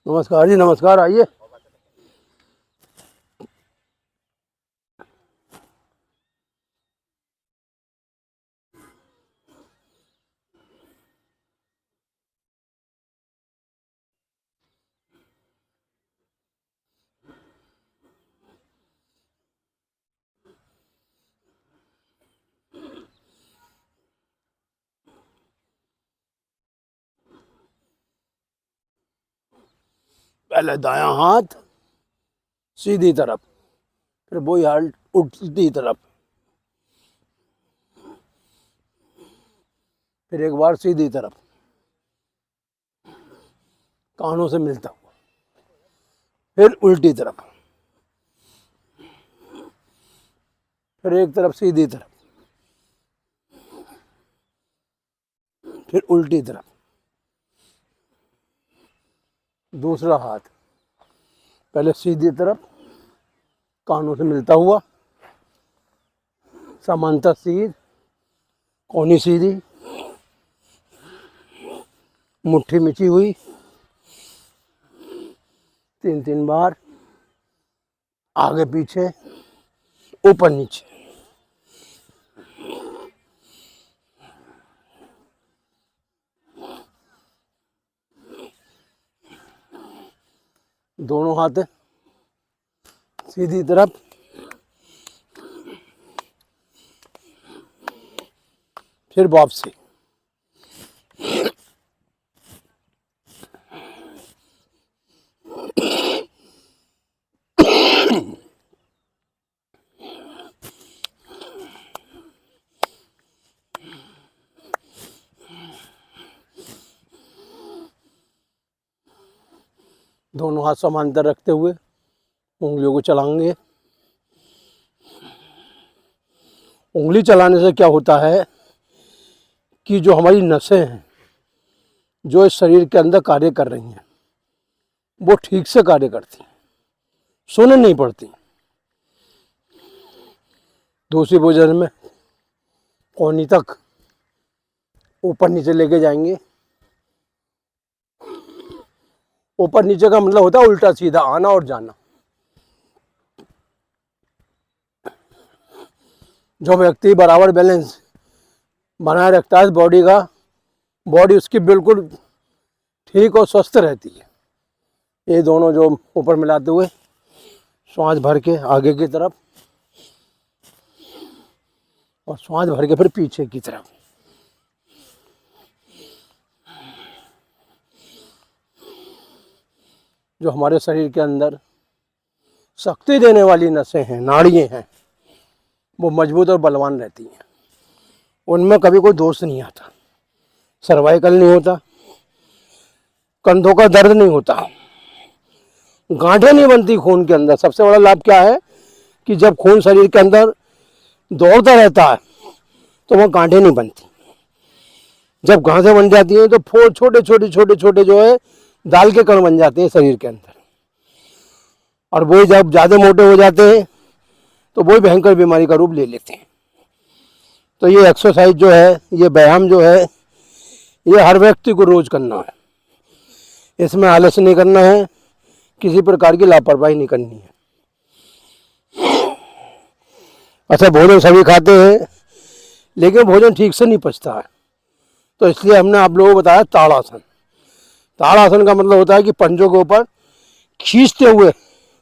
नमस्कार जी, नमस्कार। आइए। पहले दायां हाथ सीधी तरफ, फिर वही हाथ उल्टी तरफ, फिर एक बार सीधी तरफ, कानों से मिलता हुआ, फिर उल्टी तरफ, फिर एक तरफ सीधी तरफ, फिर उल्टी तरफ। दूसरा हाथ पहले सीधी तरफ, कानों से मिलता हुआ, समांतर सीध, कोनी सीधी, मुट्ठी मिची हुई, 3-3 बार, आगे पीछे, ऊपर नीचे। दोनों हाथ सीधी तरफ, फिर वापसी। दोनों हाथ समांतर रखते हुए उंगलियों को चलाएंगे। उंगली चलाने से क्या होता है कि जो हमारी नसें हैं, जो इस शरीर के अंदर कार्य कर रही हैं, वो ठीक से कार्य करती हैं, सोने नहीं पड़ती। दूसरी पोजीशन में कोहनी तक ऊपर नीचे लेके जाएंगे। ऊपर नीचे का मतलब होता है उल्टा सीधा आना और जाना। जो व्यक्ति बराबर बैलेंस बनाए रखता है बॉडी का, बॉडी उसकी बिल्कुल ठीक और स्वस्थ रहती है। ये दोनों जो ऊपर मिलाते हुए श्वास भर के आगे की तरफ और श्वास भर के फिर पीछे की तरफ। जो हमारे शरीर के अंदर शक्ति देने वाली नसें हैं, नाड़ियाँ हैं, वो मजबूत और बलवान रहती हैं। उनमें कभी कोई दोष नहीं आता, सर्वाइकल नहीं होता, कंधों का दर्द नहीं होता, गांठें नहीं बनती खून के अंदर। सबसे बड़ा लाभ क्या है कि जब खून शरीर के अंदर दौड़ता रहता है तो वह गांठें नहीं बनती। जब गांठें बन जाती हैं तो छोटे छोटे छोटे छोटे जो है दाल के कण बन जाते हैं शरीर के अंदर, और वो जब ज़्यादा मोटे हो जाते हैं तो वही भयंकर बीमारी का रूप ले लेते हैं। तो ये एक्सरसाइज जो है, ये व्यायाम जो है, ये हर व्यक्ति को रोज करना है। इसमें आलस नहीं करना है, किसी प्रकार की लापरवाही नहीं करनी है। अच्छा, भोजन सभी खाते हैं लेकिन भोजन ठीक से नहीं पचता है, तो इसलिए हमने आप लोगों को बताया ताड़ासन। ताड़ासन का मतलब होता है कि पंजों के ऊपर खींचते हुए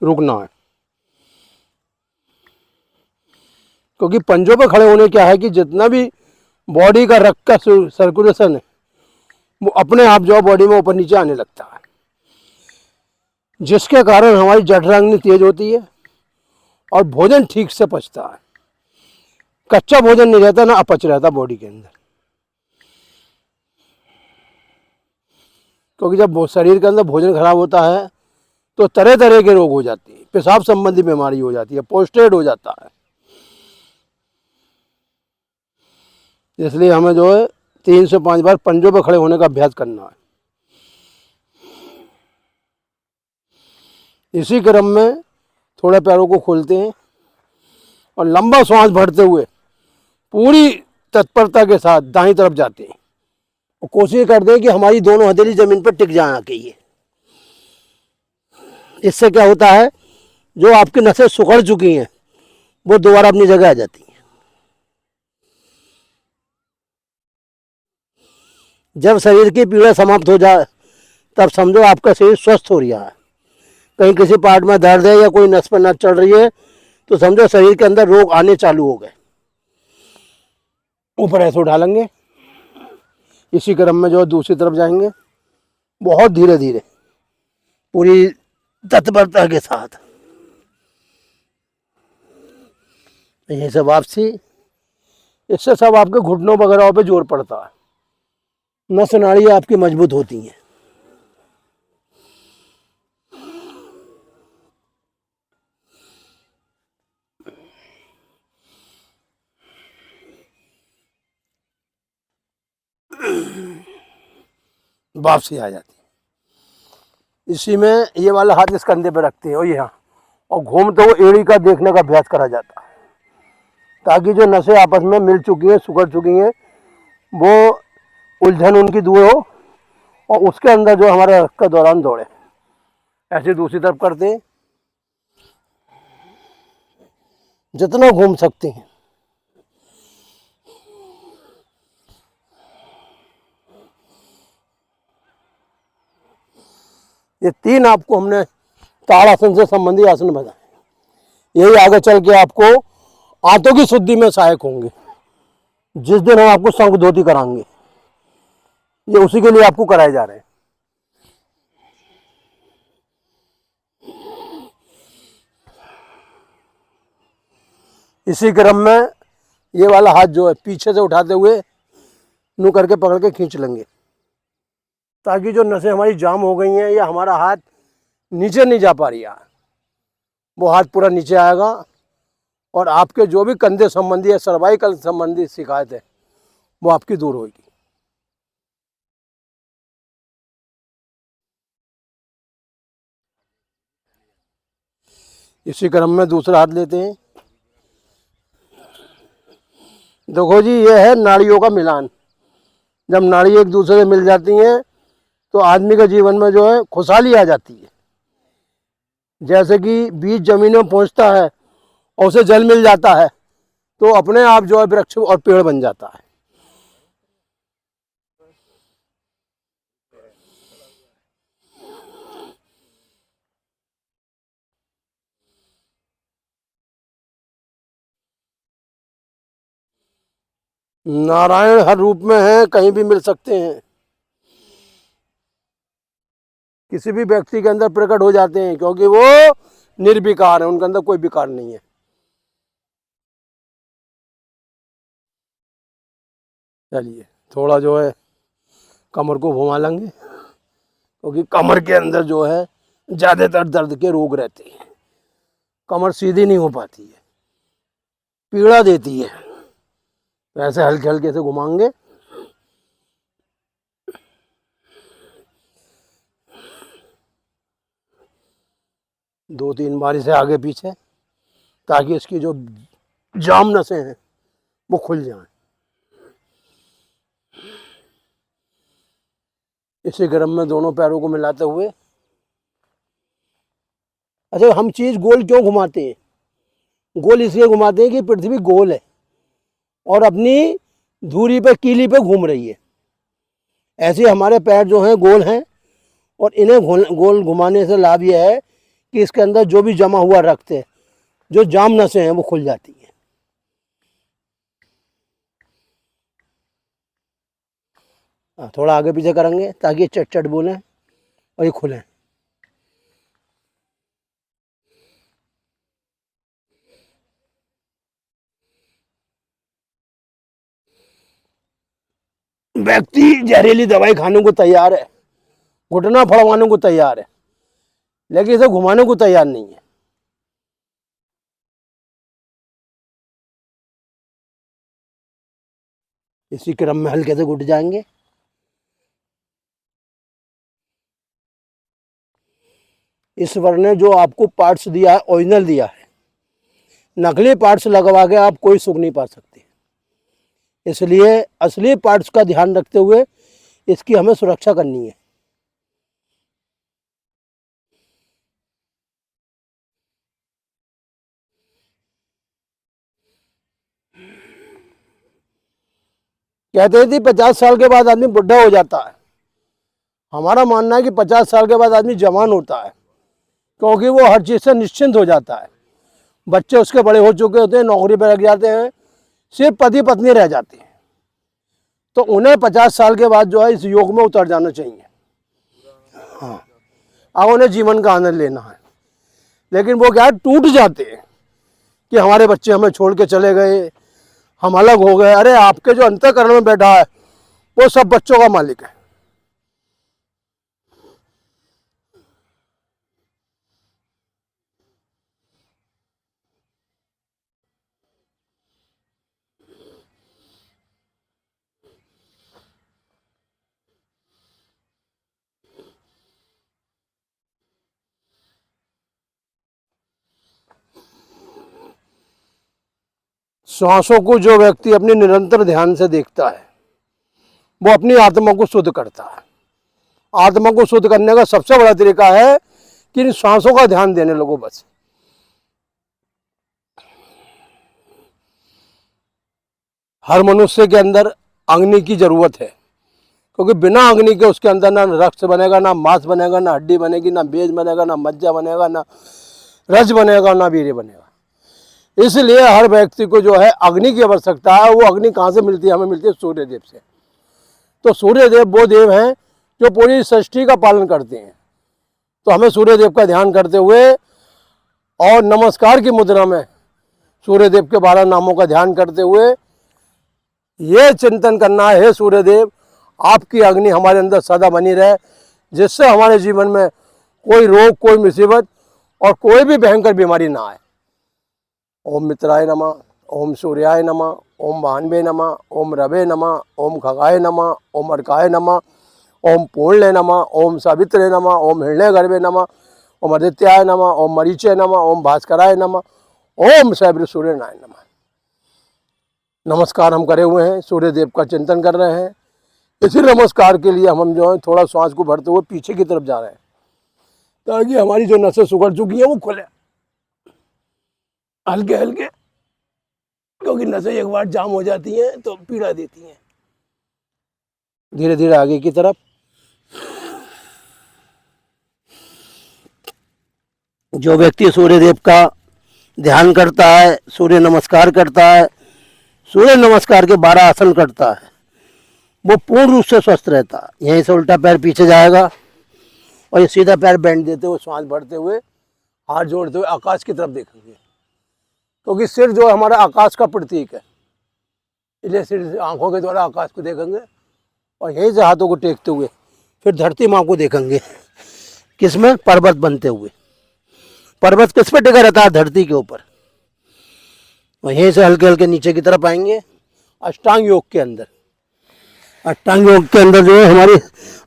रुकना है। क्योंकि पंजों पर खड़े होने क्या है कि जितना भी बॉडी का रक्त का सर्कुलेशन है वो अपने आप जो बॉडी में ऊपर नीचे आने लगता है, जिसके कारण हमारी जठराग्नि तेज होती है और भोजन ठीक से पचता है। कच्चा भोजन नहीं रहता, ना अपच रहता बॉडी के अंदर। क्योंकि जब शरीर के अंदर भोजन खराब होता है तो तरह तरह के रोग हो जाते हैं, पेशाब संबंधी बीमारी हो जाती है, पोस्टेड हो जाता है। इसलिए हमें जो है 3 से 5 बार पंजों पर खड़े होने का अभ्यास करना है। इसी क्रम में थोड़े पैरों को खोलते हैं और लंबा श्वास भरते हुए पूरी तत्परता के साथ दाईं तरफ जाते हैं और कोशिश करते हैं कि हमारी दोनों हथेली जमीन पर टिक जाना चाहिए। इससे क्या होता है, जो आपकी नसें सिकुड़ चुकी हैं वो दोबारा अपनी जगह आ जाती हैं। जब शरीर की पीड़ा समाप्त हो जाए तब समझो आपका शरीर स्वस्थ हो रहा है। कहीं किसी पार्ट में दर्द है या कोई नस पर नस चढ़ रही है तो समझो शरीर के अंदर रोग आने चालू हो गए। ऊपर ऐसे उठालेंगे, इसी क्रम में जो दूसरी तरफ जाएंगे, बहुत धीरे धीरे पूरी तत्परता के साथ। यही सब वापसी, इससे सब आपके घुटनों वगैरह पे जोर पड़ता है, नस नाड़ी आपकी मजबूत होती हैं। वापसी आ जाती है। इसी में ये वाला हाथ इस कंधे पे रखते हैं और यहाँ, और घूमते हुए एड़ी का देखने का अभ्यास करा जाता है, ताकि जो नसें आपस में मिल चुकी हैं, सिकुड़ चुकी हैं, वो उलझन उनकी दूर हो और उसके अंदर जो हमारे रक्त का दौरान दौड़े। ऐसे दूसरी तरफ करते हैं, जितना घूम सकते हैं। ये 3 आपको हमने ताड़ासन से संबंधी आसन बताए। यही आगे चल के आपको आंतों की शुद्धि में सहायक होंगे। जिस दिन हम आपको संग धोती कराएंगे, ये उसी के लिए आपको कराए जा रहे हैं। इसी क्रम में ये वाला हाथ जो है पीछे से उठाते हुए नू करके पकड़ के खींच लेंगे, ताकि जो नसें हमारी जाम हो गई हैं या हमारा हाथ नीचे नहीं जा पा रही है, वो हाथ पूरा नीचे आएगा और आपके जो भी कंधे संबंधी या सर्वाइकल संबंधी शिकायत है वो आपकी दूर होगी। इसी क्रम में दूसरा हाथ लेते हैं। देखो जी, ये है नाड़ियों का मिलान। जब नाड़ी एक दूसरे से मिल जाती हैं तो आदमी के जीवन में जो है खुशहाली आ जाती है। जैसे कि बीज जमीन में पहुंचता है और उसे जल मिल जाता है तो अपने आप जो है वृक्ष और पेड़ बन जाता है। नारायण हर रूप में है, कहीं भी मिल सकते हैं, किसी भी व्यक्ति के अंदर प्रकट हो जाते हैं, क्योंकि वो निर्विकार है, उनके अंदर कोई विकार नहीं है। चलिए थोड़ा जो है कमर को घुमा लेंगे, क्योंकि कमर के अंदर जो है ज़्यादातर दर्द के रोग रहते हैं। कमर सीधी नहीं हो पाती है, पीड़ा देती है। वैसे हल्के हल्के से घुमाएंगे। दो तीन बार इसे आगे पीछे, ताकि इसकी जो जाम नसें हैं वो खुल जाएं। इसी क्रम में दोनों पैरों को मिलाते हुए, अच्छा हम चीज़ गोल क्यों घुमाते हैं? गोल इसलिए घुमाते हैं कि पृथ्वी गोल है और अपनी धुरी पे, कीली पे घूम रही है। ऐसे हमारे पैर जो हैं गोल हैं, और इन्हें गोल घुमाने से लाभ यह है कि इसके अंदर जो भी जमा हुआ रक्त है, जो जाम नसें हैं, वो खुल जाती हैं। थोड़ा आगे पीछे करेंगे ताकि ये चट चट बोलें और ये खुलें। व्यक्ति जहरीली दवाई खाने को तैयार है, घुटना फड़वाने को तैयार है, लेकिन इसे घुमाने को तैयार नहीं है। इसी क्रम में हल्के से घुट जाएंगे। ईश्वर ने जो आपको पार्ट्स दिया है, ओरिजिनल दिया है। नकली पार्ट्स लगवा के आप कोई सुख नहीं पा सकते। इसलिए असली पार्ट्स का ध्यान रखते हुए इसकी हमें सुरक्षा करनी है। कहते थे 50 साल के बाद आदमी बुढ़ा हो जाता है। हमारा मानना है कि 50 साल के बाद आदमी जवान होता है, क्योंकि वो हर चीज़ से निश्चिंत हो जाता है। बच्चे उसके बड़े हो चुके होते हैं, नौकरी पर लग जाते हैं, सिर्फ पति पत्नी रह जाती है। तो उन्हें 50 साल के बाद जो है इस योग में उतर जाना चाहिए। हाँ, अब उन्हें जीवन का आनंद लेना है। लेकिन वो क्या है, टूट जाते हैं कि हमारे बच्चे हमें छोड़ के चले गए, हम अलग हो गए। अरे आपके जो अंतःकरण में बैठा है वो सब बच्चों का मालिक है। श्वासों को जो व्यक्ति अपने निरंतर ध्यान से देखता है वो अपनी आत्मा को शुद्ध करता है। आत्मा को शुद्ध करने का सबसे बड़ा तरीका है कि इन श्वासों का ध्यान देने लगो बस। हर मनुष्य के अंदर अग्नि की जरूरत है, क्योंकि बिना अग्नि के उसके अंदर ना रक्त बनेगा, ना मांस बनेगा, ना हड्डी बनेगी, ना बेज बनेगा, ना मज्जा बनेगा, ना रज बनेगा, ना वीर्य बनेगा। इसलिए हर व्यक्ति को जो है अग्नि की आवश्यकता है। वो अग्नि कहाँ से मिलती है? हमें मिलती है सूर्य देव से। तो सूर्य देव वो देव हैं जो पूरी सृष्टि का पालन करते हैं। तो हमें सूर्य देव का ध्यान करते हुए और नमस्कार की मुद्रा में सूर्य देव के 12 नामों का ध्यान करते हुए ये चिंतन करना है, हे सूर्य देव आपकी अग्नि हमारे अंदर सदा बनी रहे, जिससे हमारे जीवन में कोई रोग, कोई मुसीबत और कोई भी भयंकर बीमारी ना आए। ओम मित्राय नमः, ओम सूर्याय नमः, ओम भान्वे नमः, ओम रवे नमः, ओम खगाय नमः, ओम अर्काय नमः, ओम पूर्णे नमः, ओम सावित्रे नमः, ओम हिरण्यगर्भे नमः, ओम आदित्याय नमः, ओम मरीचे नमः, ओम भास्कराय नमः, ओम सैब्र सूर्यनाय नमः। नमस्कार हम करे हुए हैं, सूर्य देव का चिंतन कर रहे हैं। इसी नमस्कार के लिए हम जो है थोड़ा श्वास को भरते हुए पीछे की तरफ जा रहे हैं, ताकि हमारी जो नसें सुगड़ चुकी हैं वो खुले हल्के हल्के, क्योंकि नसें एक बार जाम हो जाती हैं तो पीड़ा देती हैं। धीरे धीरे आगे की तरफ। जो व्यक्ति सूर्य देव का ध्यान करता है, सूर्य नमस्कार करता है, सूर्य नमस्कार के 12 आसन करता है, वो पूर्ण रूप से स्वस्थ रहता है। यहीं से उल्टा पैर पीछे जाएगा और ये सीधा पैर बेंड देते हुए, श्वास भरते हुए, हाथ जोड़ते हुए आकाश की तरफ देखेंगे, क्योंकि सिर जो हमारा आकाश का प्रतीक है। इसलिए सिर आंखों के द्वारा आकाश को देखेंगे और यहीं से हाथों को टेकते हुए फिर धरती माँ को देखेंगे। किसमें? पर्वत बनते हुए। पर्वत किस पे टिका रहता है? धरती के ऊपर। और यहीं से हल्के हल्के नीचे की तरफ आएंगे अष्टांग योग के अंदर। अष्टांग योग के अंदर जो है हमारी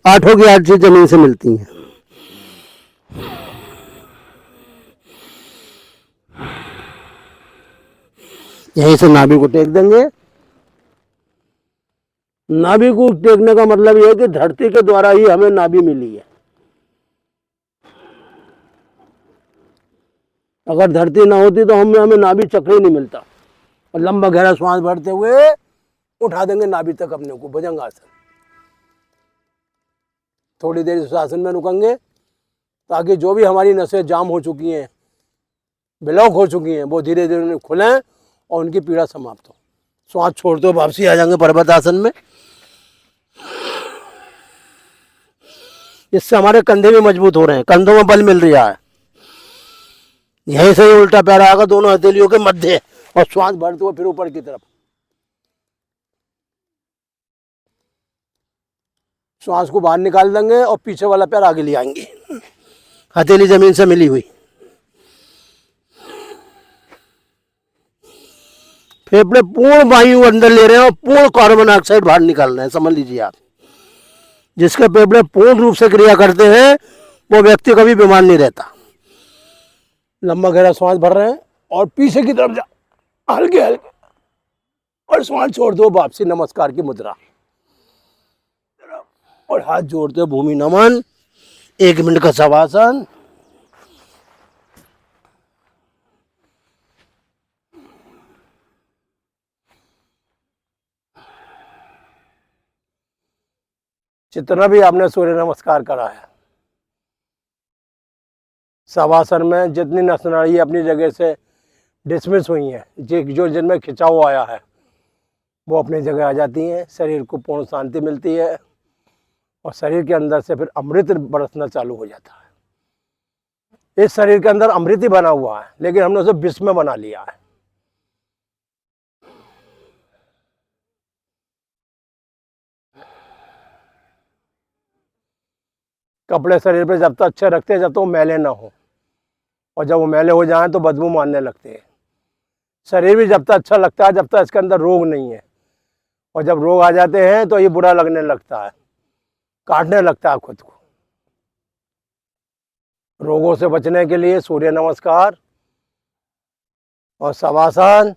8 की 8 चीज जमीन से मिलती हैं। यहीं से नाभि को टेक देंगे। नाभि को टेकने का मतलब यह है कि धरती के द्वारा ही हमें नाभि मिली है। अगर धरती ना होती तो हमें नाभि चक्र ही नहीं मिलता। और लंबा गहरा श्वास भरते हुए उठा देंगे नाभि तक अपने को, भुजंगासन। थोड़ी देर इस आसन में रुकेंगे ताकि जो भी हमारी नसें जाम हो चुकी हैं, ब्लॉक हो चुकी हैं, वो धीरे धीरे खुलें और उनकी पीड़ा समाप्त हो। श्वास छोड़ते हुए वापसी आ जाएंगे पर्वत आसन में। इससे हमारे कंधे भी मजबूत हो रहे हैं, कंधों में बल मिल रहा है। यहीं से ही उल्टा पैर आएगा दोनों हथेलियों के मध्य और श्वास भरते हुए फिर ऊपर की तरफ। श्वास को बाहर निकाल देंगे और पीछे वाला पैर आगे ले आएंगे, हथेली जमीन से मिली हुई। फेफड़े पूर्ण वायु अंदर ले रहे हैं और पूर्ण कार्बन डाइऑक्साइड बाहर निकाल रहे हैं, समझ लीजिए आप। जिसके फेफड़े पूर्ण रूप से क्रिया करते हैं वो व्यक्ति कभी बीमार नहीं रहता। लंबा गहरा श्वास भर रहे हैं और पीछे की तरफ जा हल्के हल्के और श्वास छोड़ दो, वापसी नमस्कार की मुद्रा और हाथ जोड़ते हो भूमि नमन। 1 मिनट का शवासन। जितना भी आपने सूर्य नमस्कार करा है, शवासन में जितनी नस नाड़ी अपनी जगह से डिसमिस हुई हैं, जो जिनमें खिंचाव आया है वो अपनी जगह आ जाती हैं, शरीर को पूर्ण शांति मिलती है और शरीर के अंदर से फिर अमृत बरसना चालू हो जाता है। इस शरीर के अंदर अमृत ही बना हुआ है, लेकिन हमने उसे विष में बना लिया है। कपड़े शरीर पे जब तक अच्छे रखते हैं जब तक वो मैले ना हो, और जब वो मैले हो जाएं तो बदबू मारने लगते हैं। शरीर भी जब तक अच्छा लगता है जब तक इसके अंदर रोग नहीं है, और जब रोग आ जाते हैं तो ये बुरा लगने लगता है, काटने लगता है खुद को। रोगों से बचने के लिए सूर्य नमस्कार और शवासन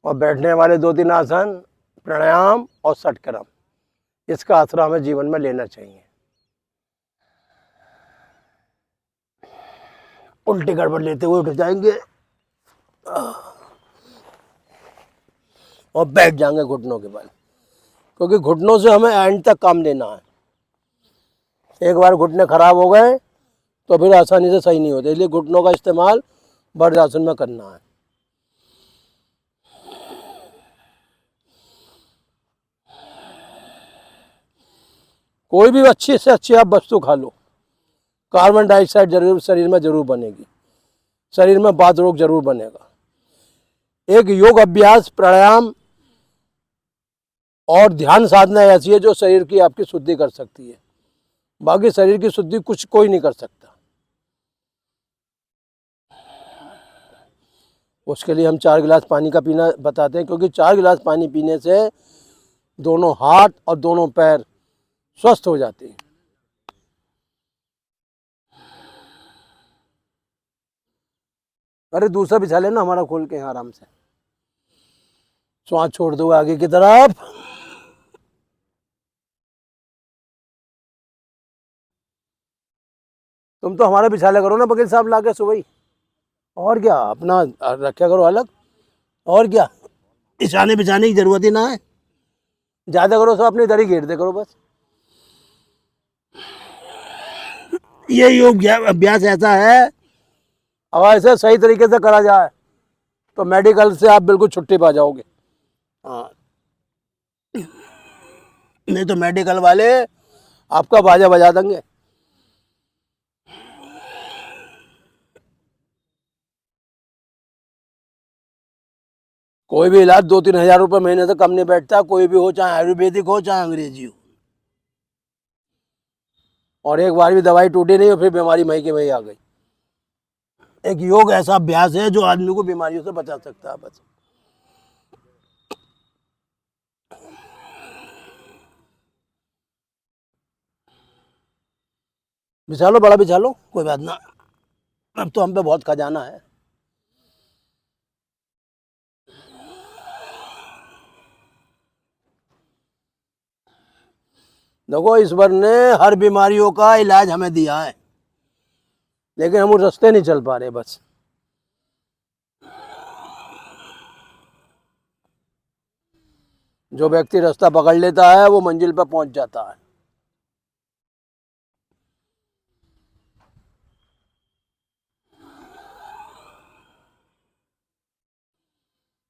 और बैठने वाले 2-3 आसन, प्राणायाम और षटक्रम, इसका आसरा हमें जीवन में लेना चाहिए। उल्टी गड़बड़ लेते हुए उठ जाएंगे और बैठ जाएंगे घुटनों के बल, क्योंकि घुटनों से हमें एंड तक काम लेना है। एक बार घुटने खराब हो गए तो फिर आसानी से सही नहीं होते, इसलिए घुटनों का इस्तेमाल वज्रासन में करना है। कोई भी अच्छी से अच्छी आप वस्तु खा लो, कार्बन डाइऑक्साइड जरूर शरीर में जरूर बनेगी, शरीर में वात रोग जरूर बनेगा। एक योग अभ्यास, प्राणायाम और ध्यान साधना ऐसी है जो शरीर की आपकी शुद्धि कर सकती है, बाकी शरीर की शुद्धि कुछ कोई नहीं कर सकता। उसके लिए हम 4 गिलास पानी का पीना बताते हैं, क्योंकि 4 गिलास पानी पीने से दोनों हाथ और दोनों पैर स्वस्थ हो जाते हैं। अरे दूसरा बिछा लेना हमारा खोल के आराम से, श्वास छोड़ दो आगे की तरफ। तुम तो हमारा बिछा लिया करो ना वकील साहब लाके सुबह ही, और क्या अपना रखा करो अलग, और क्या इशाने बिछाने की जरूरत ही ना है, ज़्यादा करो सब अपनी दरी घेर दे करो बस। ये योग अभ्यास ऐसा है, अगर इसे सही तरीके से करा जाए तो मेडिकल से आप बिल्कुल छुट्टी पा जाओगे। हाँ, नहीं तो मेडिकल वाले आपका बाजा बजा देंगे। कोई भी इलाज 2-3 हज़ार रुपये महीने से कम नहीं बैठता, कोई भी हो, चाहे आयुर्वेदिक हो चाहे अंग्रेजी हो। और एक बार भी दवाई टूटी नहीं और फिर बीमारी मई की मई आ गई। एक योग ऐसा अभ्यास है जो आदमी को बीमारियों से बचा सकता है बस। बिछा लो, बड़ा बिछा लो, कोई बात ना, अब तो हम पे बहुत खजाना है। देखो ईश्वर ने हर बीमारियों का इलाज हमें दिया है, लेकिन हम उस रास्ते नहीं चल पा रहे बस। जो व्यक्ति रास्ता पकड़ लेता है वो मंजिल पर पहुंच जाता है।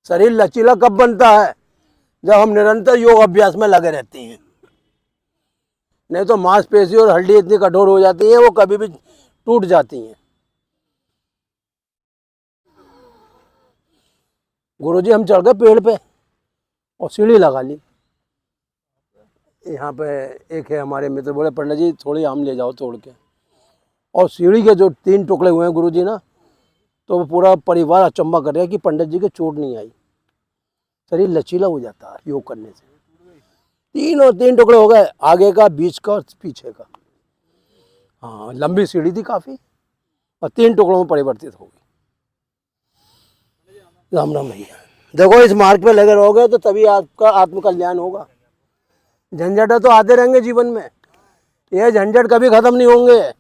शरीर लचीला कब बनता है? जब हम निरंतर योग अभ्यास में लगे रहते हैं। नहीं तो मांसपेशी और हड्डी इतनी कठोर हो जाती है वो कभी भी टूट जाती हैं। गुरुजी हम चढ़ गए पेड़ पे और सीढ़ी लगा ली। यहाँ पे एक है हमारे मित्र, बोले पंडित जी थोड़ी आम ले जाओ तोड़ के, और सीढ़ी के जो 3 टुकड़े हुए हैं गुरुजी ना, तो वो पूरा परिवार अचंभा कर रहा है कि पंडित जी के चोट नहीं आई। शरीर लचीला हो जाता है योग करने से। 3 टुकड़े हो गए, आगे का, बीच का और पीछे का। हाँ, लंबी सीढ़ी थी काफ़ी और 3 टुकड़ों में परिवर्तित हो गई। राम राम भैया। देखो इस मार्ग पे लगे रहोगे तो तभी आपका आत्मकल्याण होगा। झंझट तो आते रहेंगे जीवन में, ये झंझट कभी ख़त्म नहीं होंगे।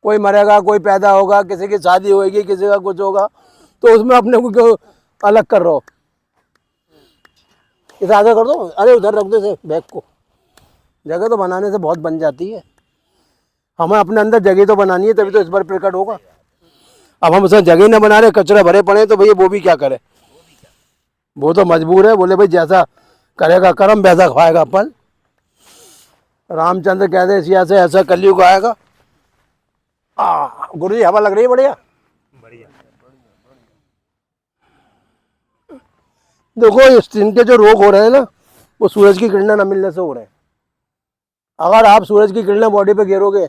कोई मरेगा, कोई पैदा होगा, किसी की शादी होगी, किसी का कुछ होगा, तो उसमें अपने को क्यों अलग कर रहे हो। इसे आगे कर दो, अरे उधर रख दो इसे बैग को। जगह तो बनाने से बहुत बन जाती है, हमें अपने अंदर जगह तो बनानी है, तभी तो इस बार प्रकट होगा। अब हम उसमें जगह न बना रहे, कचरे भरे पड़े, तो भैया वो भी क्या करे, वो तो मजबूर है। बोले भाई जैसा करेगा कर्म वैसा खाएगा फल। रामचंद्र कहते सिया से ऐसा कलयुग आएगा। गुरु जी हवा लग रही है बढ़िया। देखो इस दिन के जो रोग हो रहे हैं ना, वो सूरज की किरणें न मिलने से हो रहे हैं। अगर आप सूरज की किरणें बॉडी पे गिरोगे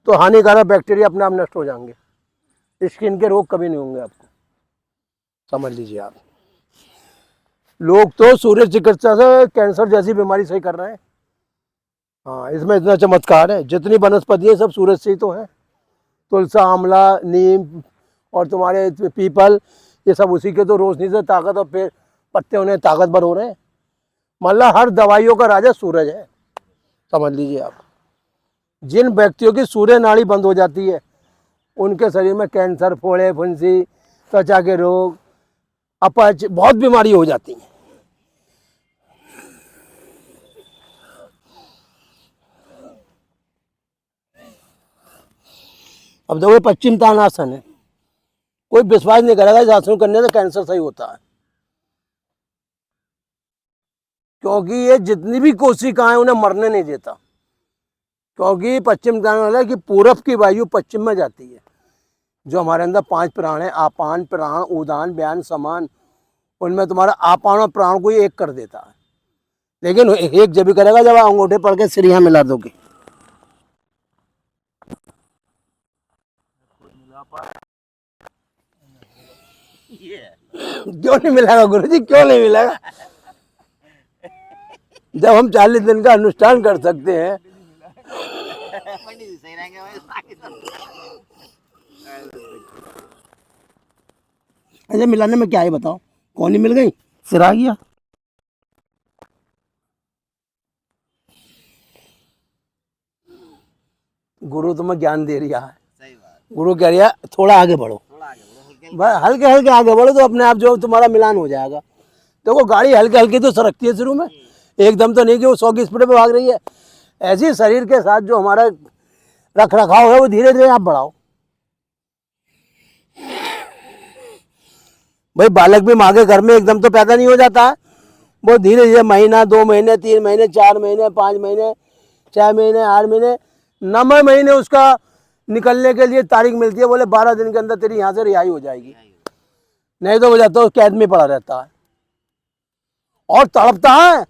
तो हानिकारक बैक्टीरिया अपने आप नष्ट हो जाएंगे, स्किन के रोग कभी नहीं होंगे आपको, समझ लीजिए आप। लोग तो सूर्य चिकित्सा से कैंसर जैसी बीमारी सही कर रहे हैं। हाँ, इसमें इतना चमत्कार है, जितनी वनस्पति है सब सूरज से ही तो है। तुलसा, आंवला, नीम और तुम्हारे पीपल, ये सब उसी के तो रोशनी से ताकत और पेड़ पत्ते उन्हें ताकतवर हो रहे हैं। मतलब हर दवाइयों का राजा सूरज है, समझ लीजिए आप। जिन व्यक्तियों की सूर्य नाड़ी बंद हो जाती है उनके शरीर में कैंसर, फोड़े, फुंसी, त्वचा के रोग, अपच, बहुत बीमारी हो जाती है। अब देखो पश्चिम तानासन है, कोई विश्वास नहीं करेगा इस आसन करने से कैंसर सही होता है, क्योंकि ये जितनी भी कोशिकाएं उन्हें मरने नहीं देता। क्योंकि पश्चिम तानासन है कि पूरब की वायु पश्चिम में जाती है। जो हमारे अंदर 5 प्राण है, आपान, प्राण, उदान, व्यान, समान, उनमें तुम्हारा आपान और प्राण को ही एक कर देता है। लेकिन एक जब भी करेगा जब आप अंगूठे पड़ के सिर यहाँ मिला दोगे। क्यों नहीं मिलेगा गुरुजी, क्यों नहीं मिलेगा? जब हम 40 दिन का अनुष्ठान कर सकते हैं। अच्छा मिलाने में क्या है बताओ, कौन ही मिल गई, सिर आ गया। गुरु तुम्हें ज्ञान दे रहा है, गुरु कह रहा है थोड़ा आगे बढ़ो, हल्के हल्के आगे बढ़ो तो अपने आप जो तुम्हारा मिलान हो जाएगा। देखो गाड़ी हल्के हल्के तो सरकती है शुरू में, एकदम तो नहीं कि वो 100 की स्पीड पे भाग रही है। ऐसे शरीर के साथ जो हमारा रख रखाव है वो धीरे धीरे आप बढ़ाओ। भाई बालक भी माँ के घर में एकदम तो पैदा नहीं हो जाता है, वो धीरे धीरे महीना, 2 महीने, 3 महीने, 4 महीने, 5 महीने, 6 महीने, 8 महीने, 9वें महीने उसका निकलने के लिए तारीख मिलती है। बोले 12 दिन के अंदर तेरी यहाँ से रिहाई हो जाएगी, नहीं तो हो जाता है कैद में पड़ा रहता है और तड़पता है।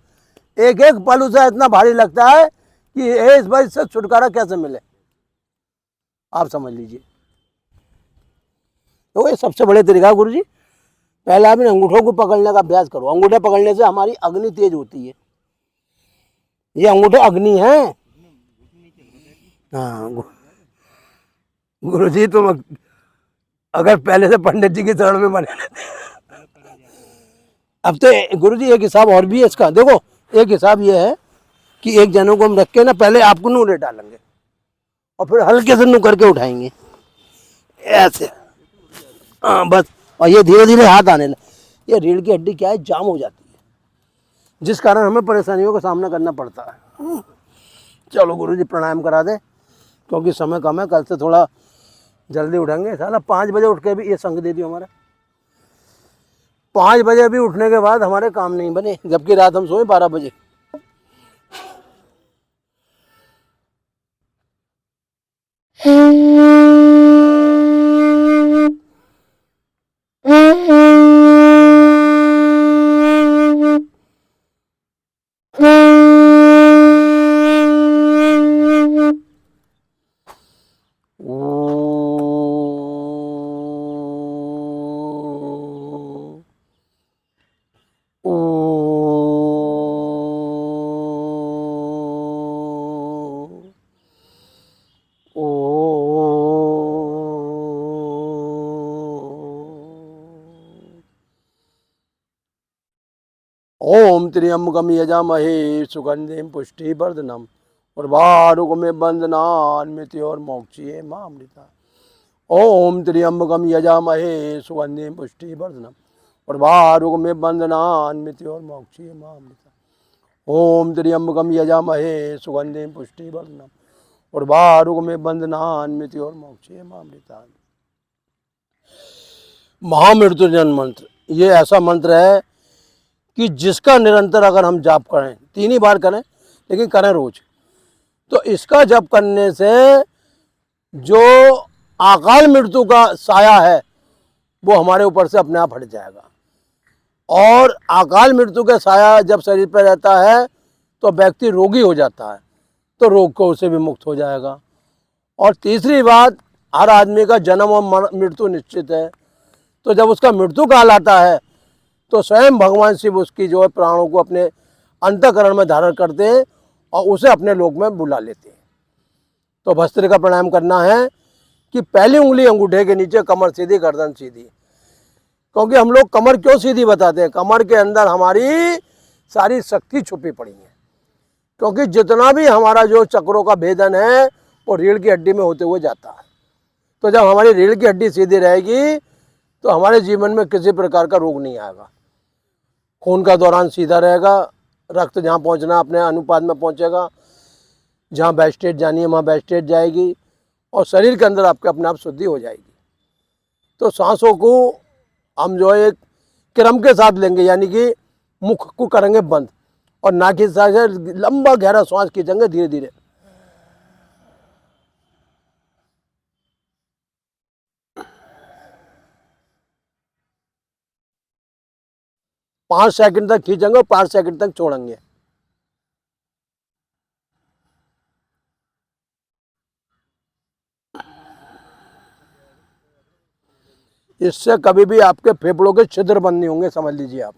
एक एक पल उसे इतना भारी लगता है कि इस बार से छुटकारा कैसे मिले, आप समझ लीजिए। तो ये सबसे बड़े तरीका गुरु जी, पहले आप इन अंगूठों को पकड़ने का अभ्यास करो। अंगूठे पकड़ने से हमारी अग्नि तेज होती है, ये अंगूठे अग्नि है। हाँ गुरु जी तुम अगर पहले से पंडित जी की शरण में बने अब तो गुरु जी एक हिसाब और भी है इसका। देखो एक हिसाब ये है कि एक जनों को हम रख के ना पहले आपको नूरे डालेंगे और फिर हल्के से नू करके उठाएंगे ऐसे, हाँ बस। और ये धीरे धीरे हाथ आने लगे। ये रीढ़ की हड्डी क्या है, जाम हो जाती है, जिस कारण हमें परेशानियों का सामना करना पड़ता है। चलो गुरु जी प्राणायाम करा दे, क्योंकि समय कम है, कल से थोड़ा जल्दी उठेंगे। साला 5 बजे उठ के भी ये संग दे दियो हमारा, 5 बजे भी उठने के बाद हमारे काम नहीं बने, जबकि रात हम सोए 12 बजे। ओम त्र्यंबकम यजामहे सुगंधिम पुष्टिवर्धनम उर्वारुकमे बंदनान् मृत्योर्मोक्षये मामृता। ओम त्र्यंबकम यजामहे सुगंधिम पुष्टिवर्धनम उर्वारुकमे बंदनान् मृत्योर्मोक्षये मामृता। ओम त्र्यंबकम यजामहे सुगंधिम पुष्टिवर्धनम उर्वारुकमिव बंधनान्मिति और मोक्षेमामृतात्। महामृत्युंजय मंत्र, ये ऐसा मंत्र है कि जिसका निरंतर अगर हम जाप करें, 3 ही बार करें लेकिन करें रोज, तो इसका जप करने से जो अकाल मृत्यु का साया है वो हमारे ऊपर से अपने आप हट जाएगा। और अकाल मृत्यु का साया जब शरीर पर रहता है तो व्यक्ति रोगी हो जाता है, तो रोग को उसे भी मुक्त हो जाएगा। और तीसरी बात, हर आदमी का जन्म और मृत्यु निश्चित है, तो जब उसका मृत्यु काल आता है तो स्वयं भगवान शिव उसकी जो है प्राणों को अपने अंतःकरण में धारण करते हैं और उसे अपने लोक में बुला लेते हैं। तो भस्त्र का प्राणायाम करना है कि पहली उंगली अंगूठे के नीचे, कमर सीधी, गर्दन सीधी। क्योंकि हम लोग कमर क्यों सीधी बताते हैं? कमर के अंदर हमारी सारी शक्ति छुपी पड़ी है। क्योंकि जितना भी हमारा जो चक्रों का भेदन है वो रीढ़ की हड्डी में होते हुए जाता है। तो जब हमारी रीढ़ की हड्डी सीधी रहेगी तो हमारे जीवन में किसी प्रकार का रोग नहीं आएगा। खून का दौरान सीधा रहेगा, रक्त जहाँ पहुँचना अपने अनुपात में पहुँचेगा, जहाँ बैस्टेज जानी है वहाँ बैस्टेज जाएगी और शरीर के अंदर आपके अपने आप शुद्धि हो जाएगी। तो सांसों को हम जो है एक क्रम के साथ लेंगे, यानी कि मुख को करेंगे बंद और नाक के साथ लंबा गहरा श्वास खींचेंगे धीरे धीरे। पाँच सेकंड तक खींचेंगे और 5 सेकंड तक छोड़ेंगे। इससे कभी भी आपके फेफड़ों के छिद्र बंद नहीं होंगे, समझ लीजिए आप।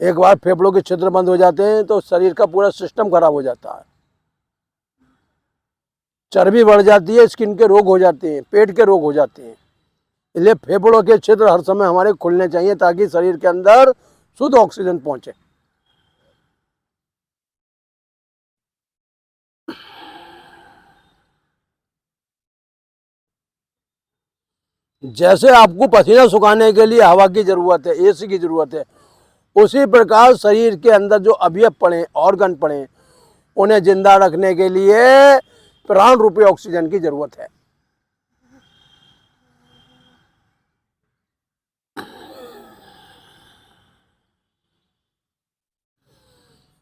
एक बार फेफड़ों के छिद्र बंद हो जाते हैं तो शरीर का पूरा सिस्टम खराब हो जाता है, चर्बी बढ़ जाती है, स्किन के रोग हो जाते हैं, पेट के रोग हो जाते हैं। इसलिए फेफड़ों के छिद्र हर समय हमारे खुलने चाहिए ताकि शरीर के अंदर शुद्ध ऑक्सीजन पहुंचे। जैसे आपको पसीना सुखाने के लिए हवा की जरूरत है, एसी की जरूरत है, उसी प्रकार शरीर के अंदर जो अवयव पड़े, ऑर्गन पड़े, उन्हें जिंदा रखने के लिए प्राण रूपी ऑक्सीजन की जरूरत है।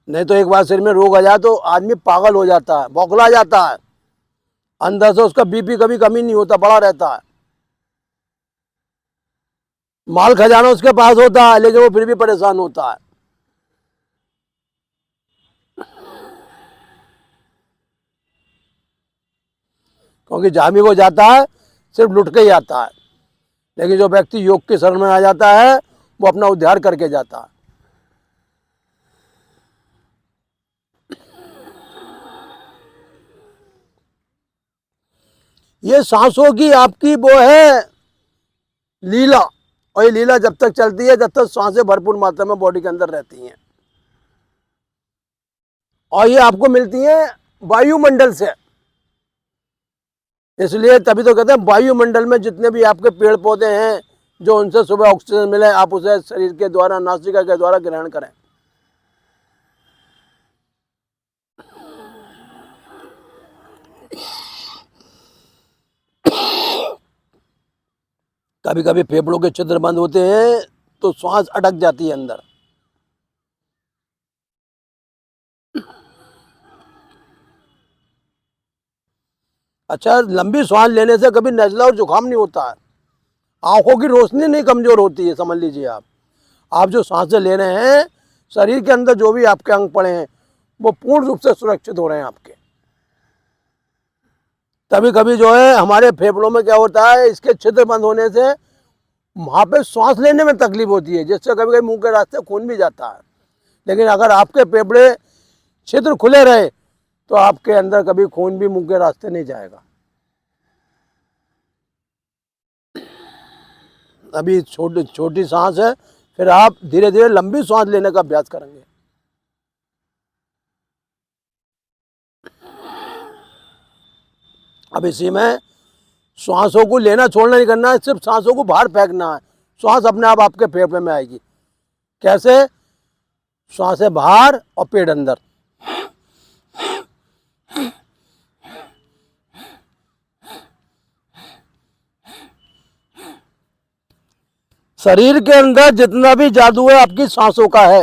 नहीं तो एक बार शरीर में रोग आ जाए तो आदमी पागल हो जाता है, बौखला जाता है, अंदर से उसका बीपी कभी कमी नहीं होता, बढ़ा रहता है। माल खजाना उसके पास होता है लेकिन वो फिर भी परेशान होता है। क्योंकि जहां भी वो जाता है सिर्फ लुट के ही आता है, लेकिन जो व्यक्ति योग के शरण में आ जाता है वो अपना उद्धार करके जाता है। ये सांसों की आपकी वो है लीला, और ये लीला जब तक चलती है जब तक सांसें भरपूर मात्रा में बॉडी के अंदर रहती हैं, और ये आपको मिलती हैं वायुमंडल से। इसलिए तभी तो कहते हैं वायुमंडल में जितने भी आपके पेड़ पौधे हैं जो उनसे सुबह ऑक्सीजन मिले, आप उसे शरीर के द्वारा, नासिका के द्वारा ग्रहण करें। कभी कभी फेफड़ों के छिद्र बंद होते हैं तो श्वास अटक जाती है अंदर। अच्छा, लंबी श्वास लेने से कभी नजला और जुकाम नहीं होता है, आंखों की रोशनी नहीं कमजोर होती है, समझ लीजिए आप जो सांसें ले रहे हैं शरीर के अंदर जो भी आपके अंग पड़े हैं वो पूर्ण रूप से सुरक्षित हो रहे हैं आपके। कभी कभी जो है हमारे फेफड़ों में क्या होता है, इसके छिद्र बंद होने से वहाँ पे सांस लेने में तकलीफ होती है, जिससे कभी कभी मुंह के रास्ते खून भी जाता है। लेकिन अगर आपके फेफड़े छिद्र खुले रहे तो आपके अंदर कभी खून भी मुंह के रास्ते नहीं जाएगा। अभी छोटी छोटी सांस है, फिर आप धीरे धीरे लंबी सांस लेने का अभ्यास करेंगे। अब इसी में श्वासों को लेना छोड़ना नहीं करना है, सिर्फ सांसों को बाहर फेंकना है, श्वास अपने आप आपके फेफड़े में आएगी। कैसे? सांसें बाहर और पेट अंदर। शरीर के अंदर जितना भी जादू है आपकी सांसों का है।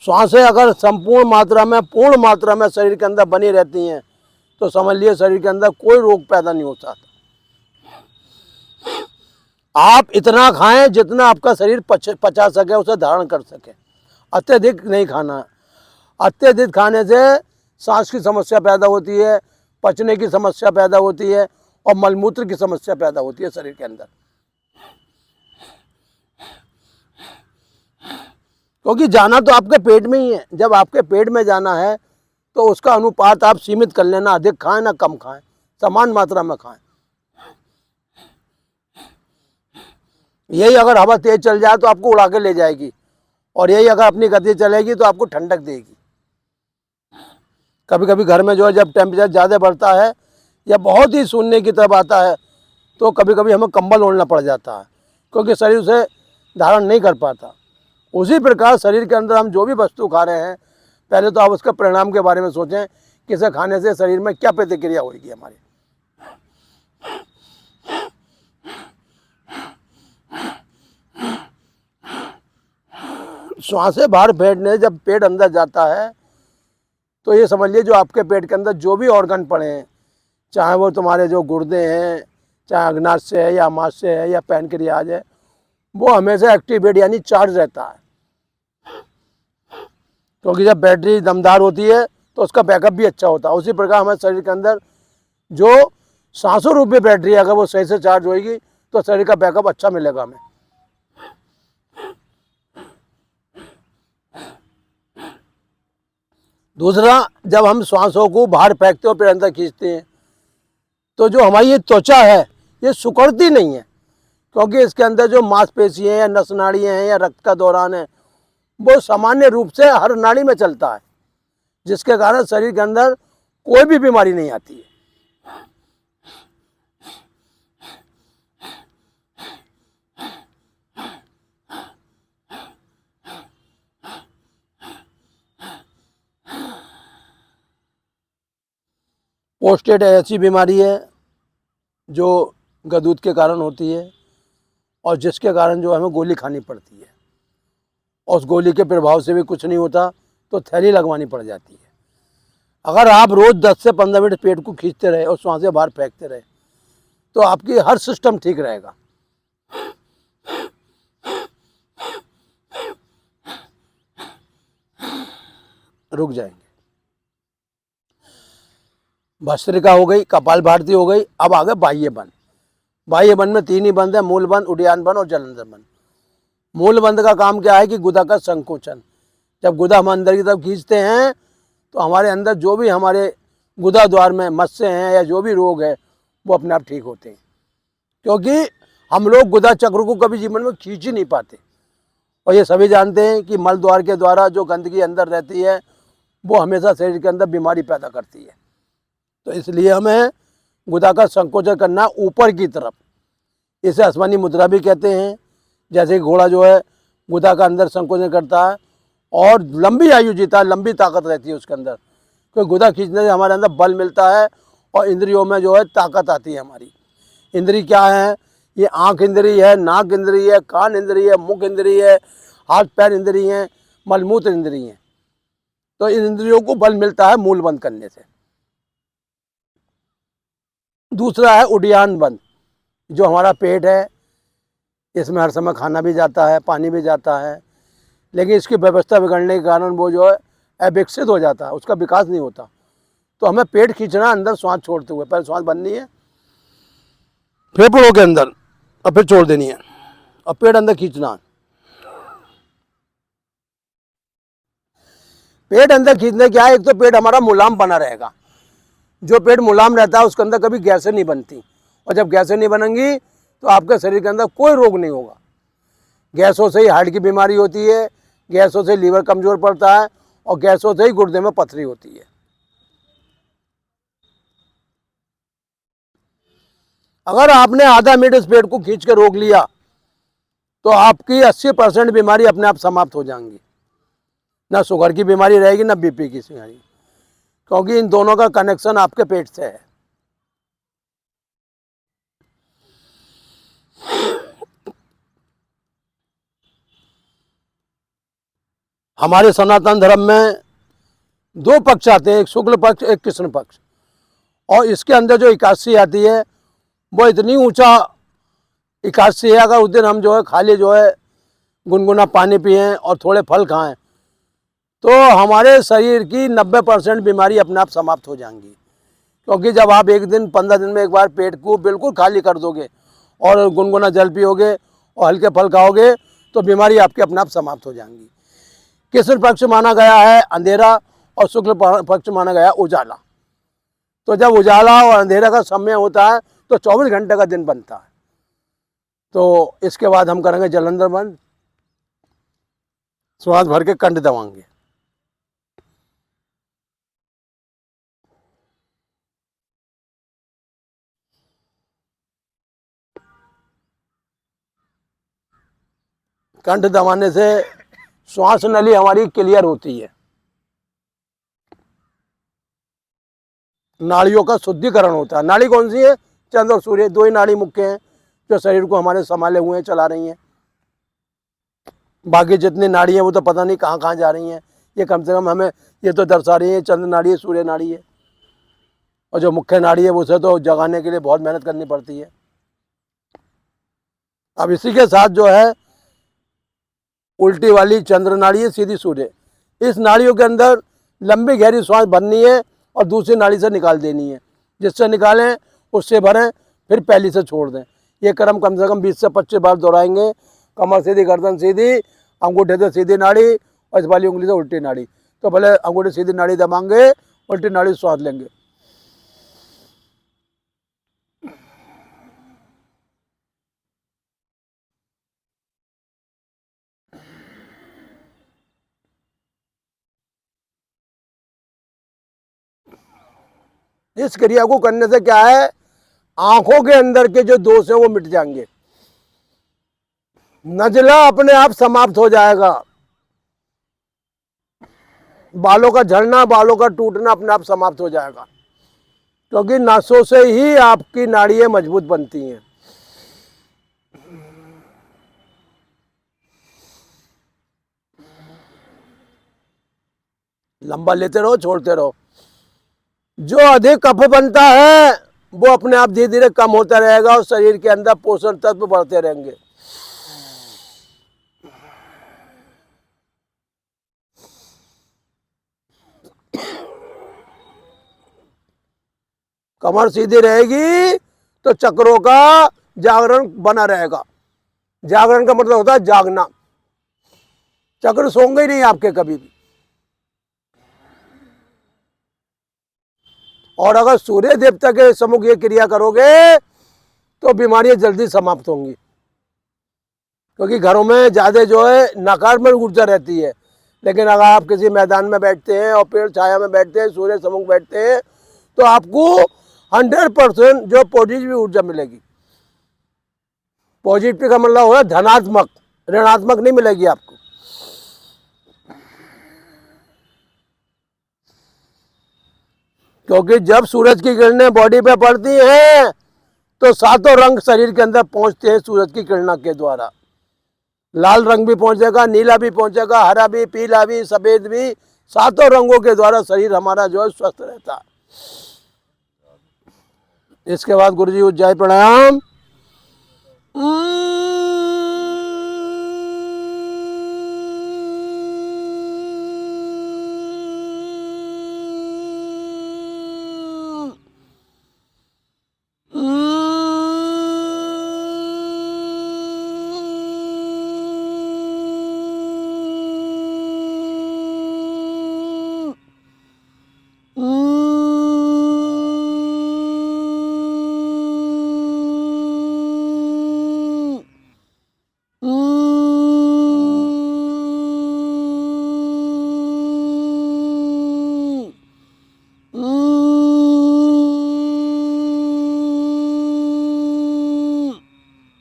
सांसें अगर संपूर्ण मात्रा में, पूर्ण मात्रा में शरीर के अंदर बनी रहती हैं तो समझ लिए शरीर के अंदर कोई रोग पैदा नहीं होता। आप इतना खाएं जितना आपका शरीर पचा सके, उसे धारण कर सके। अत्यधिक नहीं खाना। अत्यधिक खाने से सांस की समस्या पैदा होती है, पचने की समस्या पैदा होती है और मलमूत्र की समस्या पैदा होती है शरीर के अंदर। क्योंकि जाना तो आपके पेट में ही है। जब आपके पेट में जाना है तो उसका अनुपात आप सीमित कर लेना, अधिक खाएं ना कम खाएं, समान मात्रा में खाएं। यही अगर हवा तेज चल जाए तो आपको उड़ा के ले जाएगी, और यही अगर अपनी गति चलेगी तो आपको ठंडक देगी। कभी कभी घर में जो है जब टेम्परेचर ज़्यादा बढ़ता है या बहुत ही शून्य की तरफ आता है तो कभी कभी हमें कंबल ओढ़ना पड़ जाता है, क्योंकि शरीर उसे धारण नहीं कर पाता। उसी प्रकार शरीर के अंदर हम जो भी वस्तु खा रहे हैं, पहले तो आप उसके परिणाम के बारे में सोचें कि इसे खाने से शरीर में क्या प्रतिक्रिया होगी हमारी। सांसें बाहर फेंकने जब पेट अंदर जाता है तो ये समझ लीजिए जो आपके पेट के अंदर जो भी ऑर्गन पड़े हैं, चाहे वो तुम्हारे जो गुर्दे हैं, चाहे अग्नाशय है या आमाशय है या पैनक्रियाज है, वो हमेशा एक्टिवेट यानी चार्ज रहता है। क्योंकि जब बैटरी दमदार होती है तो उसका बैकअप भी अच्छा होता है। उसी प्रकार हमारे शरीर के अंदर जो सांसों रूपी बैटरी है, अगर वो सही से चार्ज होगी तो शरीर का बैकअप अच्छा मिलेगा हमें। दूसरा, जब हम सांसों को बाहर फेंकते हो फिर अंदर खींचते हैं तो जो हमारी ये त्वचा है ये सिकुड़ती नहीं है, क्योंकि इसके अंदर जो मांसपेशियाँ या नस नाड़ियाँ हैं या रक्त का दौरान है वो सामान्य रूप से हर नाड़ी में चलता है, जिसके कारण शरीर के अंदर कोई भी बीमारी नहीं आती है। प्रोस्टेट ऐसी बीमारी है जो गदूत के कारण होती है और जिसके कारण जो हमें गोली खानी पड़ती है, और उस गोली के प्रभाव से भी कुछ नहीं होता तो थैली लगवानी पड़ जाती है। अगर आप रोज़ 10 से 15 मिनट पेट को खींचते रहे और सांसें बाहर फेंकते रहे तो आपकी हर सिस्टम ठीक रहेगा। रुक जाएंगे। भस्त्रिका हो गई, कपाल भारती हो गई, अब आ गए बाह्य बंद। बाह्य बंद में 3 ही बंद है, मूल बंद, उड्डयन बंद और जलंधर बंद। मूल बंद का काम क्या है कि गुदा का संकोचन। जब गुदा हम अंदर की तरफ खींचते हैं तो हमारे अंदर जो भी हमारे गुदा द्वार में मस्से हैं या जो भी रोग है वो अपने आप ठीक होते हैं, क्योंकि हम लोग गुदा चक्र को कभी जीवन में खींच ही नहीं पाते। और ये सभी जानते हैं कि मल द्वार के द्वारा जो गंदगी अंदर रहती है वो हमेशा शरीर के अंदर बीमारी पैदा करती है। तो इसलिए हमें गुदा का संकोचन करना ऊपर की तरफ, इसे आसमानी मुद्रा भी कहते हैं। जैसे घोड़ा जो है गुदा का अंदर संकोचन करता है और लंबी आयु जीता है, लंबी ताकत रहती है उसके अंदर, क्योंकि गुदा खींचने से हमारे अंदर बल मिलता है और इंद्रियों में जो है ताकत आती है हमारी। इंद्री क्या है? ये आँख इंद्री है, नाक इंद्री है, कान इंद्री है, मुख इंद्री है, हाथ पैर इंद्री हैं, मलमूत्र इंद्री हैं। तो इन इंद्रियों को बल मिलता है मूल बंद करने से। दूसरा है उड्डयन बंद, जो हमारा पेट है, इसमें हर समय खाना भी जाता है, पानी भी जाता है, लेकिन इसकी व्यवस्था बिगड़ने के कारण वो जो है अविकसित हो जाता है, उसका विकास नहीं होता। तो हमें पेट खींचना अंदर श्वास छोड़ते हुए, पहले श्वास बननी है फेफड़ों के अंदर और फिर छोड़ देनी है और पेट अंदर खींचना है। पेट अंदर खींचने क्या है, एक तो पेट हमारा मुलायम बना रहेगा। जो पेट मुलायम रहता है उसके अंदर कभी गैसें नहीं बनती, और जब गैसें नहीं बनेंगी तो आपके शरीर के अंदर कोई रोग नहीं होगा। गैसों से ही हार्ट की बीमारी होती है, गैसों से लीवर कमज़ोर पड़ता है और गैसों से ही गुर्दे में पथरी होती है। अगर आपने आधा मिनट इस पेट को खींच के रोक लिया तो आपकी 80% बीमारी अपने आप समाप्त हो जाएंगी। ना शुगर की बीमारी रहेगी ना बीपी की बीमारी, क्योंकि इन दोनों का कनेक्शन आपके पेट से है। हमारे सनातन धर्म में दो पक्ष आते हैं, एक शुक्ल पक्ष एक कृष्ण पक्ष, और इसके अंदर जो एकादशी आती है वो इतनी ऊंचा एकादशी है, अगर उस दिन हम जो है खाली जो है गुनगुना पानी पिएं और थोड़े फल खाएं तो हमारे शरीर की 90% बीमारी अपने आप समाप्त हो जाएंगी। क्योंकि जब आप एक दिन 15 दिन में एक बार पेट को बिल्कुल खाली कर दोगे और गुनगुना जल पियोगे और हल्के फल खाओगे तो बीमारी आपकी अपने आप समाप्त हो जाएंगी। कृष्ण पक्ष माना गया है अंधेरा और शुक्ल पक्ष माना गया उजाला। तो जब उजाला और अंधेरा का समय होता है तो 24 घंटे का दिन बनता है। तो इसके बाद हम करेंगे जलंधर बंद, श्वास भर के कंठ दबाएंगे। कंठ दबाने से श्वास नली हमारी क्लियर होती है, नाड़ियों का शुद्धिकरण होता है। नाड़ी कौन सी है? चंद्र और सूर्य, दो ही नाड़ी मुख्य हैं जो शरीर को हमारे संभाले हुए हैं, चला रही हैं। बाकी जितनी नाड़ी हैं वो तो पता नहीं कहाँ कहाँ जा रही हैं। ये कम से कम हमें ये तो दर्शा रही है चंद्र नाड़ी है, सूर्य नाड़ी है, और जो मुख्य नाड़ी है उसे तो जगाने के लिए बहुत मेहनत करनी पड़ती है। अब इसी के साथ जो है उल्टी वाली चंद्र नाड़ी है, सीधी सूर्य। इस नाड़ियों के अंदर लंबी गहरी सांस भरनी है और दूसरी नाड़ी से निकाल देनी है। जिससे निकालें उससे भरें, फिर पहली से छोड़ दें। ये क्रम कम से कम 20 से 25 बार दोहराएंगे। कमर सीधी, गर्दन सीधी, अंगूठे से सीधी नाड़ी और इस वाली उंगली से उल्टी नाड़ी। तो भले अंगूठे सीधी नाड़ी दबाएंगे, उल्टी नाड़ी स्वाद लेंगे। इस क्रिया को करने से क्या है, आंखों के अंदर के जो दोष है वो मिट जाएंगे, नजला अपने आप समाप्त हो जाएगा, बालों का झड़ना, बालों का टूटना अपने आप समाप्त हो जाएगा। क्योंकि नसों से ही आपकी नाड़ियां मजबूत बनती हैं। लंबा लेते रहो, छोड़ते रहो। जो अधिक कफ बनता है वो अपने आप धीरे धीरे कम होता रहेगा और शरीर के अंदर पोषण तत्व बढ़ते रहेंगे। कमर सीधी रहेगी तो चक्रों का जागरण बना रहेगा। जागरण का मतलब होता है जागना। चक्र सोंगे ही नहीं आपके कभी भी। और अगर सूर्य देवता के सम्मुख ये क्रिया करोगे तो बीमारियां जल्दी समाप्त होंगी। क्योंकि घरों में ज़्यादा जो है नकारात्मक ऊर्जा रहती है, लेकिन अगर आप किसी मैदान में बैठते हैं और पेड़ छाया में बैठते हैं, सूर्य सम्मुख बैठते हैं, तो आपको 100% जो पॉजिटिव ऊर्जा मिलेगी। पॉजिटिव का मतलब हो धनात्मक, ऋणात्मक नहीं मिलेगी आपको। क्योंकि जब सूरज की किरणें बॉडी पे पड़ती हैं तो सातों रंग शरीर के अंदर पहुंचते हैं सूरज की किरणों के द्वारा। लाल रंग भी पहुंचेगा, नीला भी पहुंचेगा, हरा भी, पीला भी, सफेद भी, सातों रंगों के द्वारा शरीर हमारा जो है स्वस्थ रहता है। इसके बाद गुरु जी उज्जय प्राणायाम।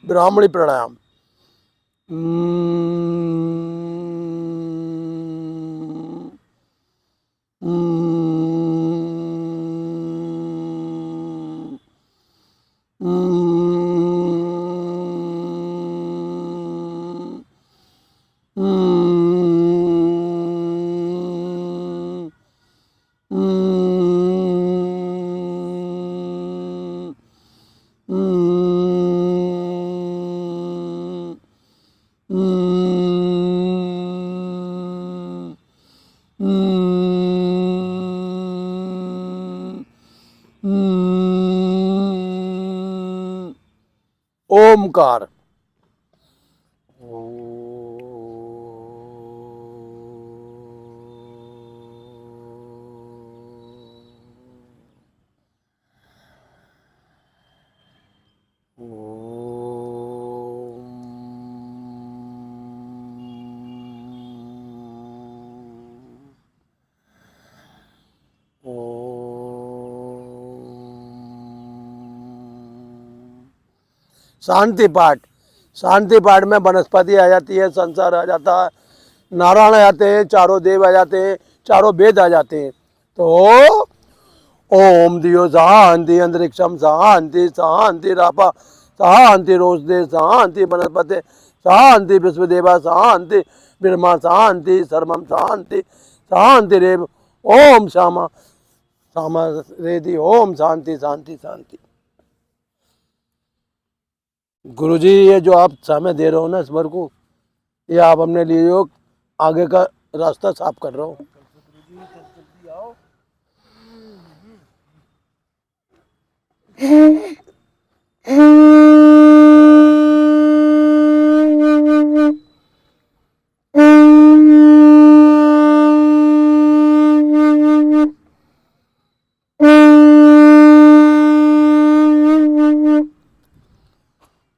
ब्राह्मणी प्राणायाम। ओमकार। शांति पाठ, शांति पाठ में वनस्पति आ जाती है, संसार आ जाता है, नारायण आ जाते हैं, चारों देव आ जाते हैं, चारों वेद आ जाते हैं। तो ओम दियो शांति अंतरिक्षम शांति शांति रापा शांति रोषदे शांति वनस्पति शांति विश्वदेवा शांति ब्रह्मा शांति सर्वम शांति शांति रेव ओम श्यामा श्यामा रेदि ओम शांति शांति शांति। गुरुजी ये जो आप समय दे रहे हो ना इस बार को, ये आप अपने लिए जो आगे का रास्ता साफ कर रहे हो।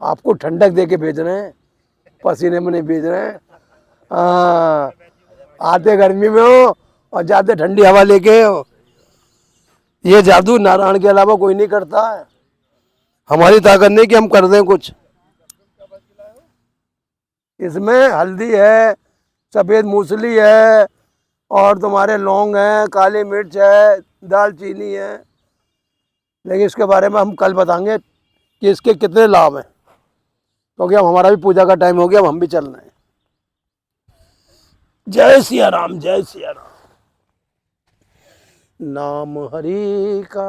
आपको ठंडक दे के भेज रहे हैं, पसीने में नहीं भेज रहे हैं। हाँ, आते गर्मी में हो और जाते ठंडी हवा लेके हो। ये जादू नारायण के अलावा कोई नहीं करता है। हमारी ताकत नहीं कि हम कर दें कुछ। इसमें हल्दी है, सफ़ेद मूसली है, और तुम्हारे लौंग है, काली मिर्च है, दालचीनी है। लेकिन इसके बारे में हम कल बताएंगे कि इसके कितने लाभ हैं, क्योंकि अब हमारा भी पूजा का टाइम हो गया, अब हम भी चल रहे हैं। जय सिया राम, जय सिया राम। नाम हरि का